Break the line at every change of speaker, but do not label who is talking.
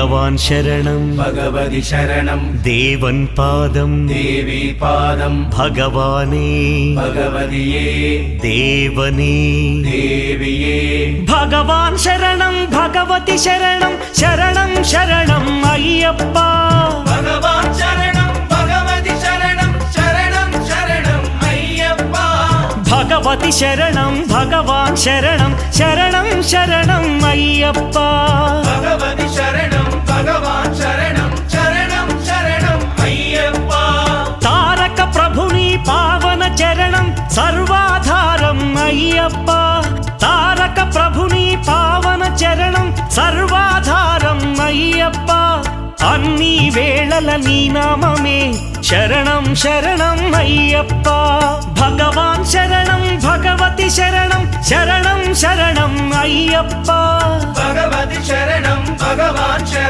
भगवान् शरणं
भगवति शरणं
देवन् पादं
देवी पादं
भगवाने
भगवतिये
देवने
देविये
भगवान् शरणं भगवति शरणं शरणं शरणं अय्यप्पा
भगवान् शरणं भगवति शरणं शरणं शरणं अय्यप्पा
भगवति शरणं भगवान् शरणं शरणं शरणं अय्यप्पा
भगवति शरणं भगवान् शरणं शरणं शरणं अय्यप्पा
तारक प्रभुनि पावन चरणं सर्वाधारम् अय्यप्पा तारक प्रभुनि पावन चरणं सर्वाधारम् अय्यप्पा अन्नी वेळల నీ నామమే శరణం శరణం అయ్యప్పా భగవాన్ శరణం భగవతి శరణం శరణం శరణం అయ్యప్పా
भगवति शरणं भगवान् शरणं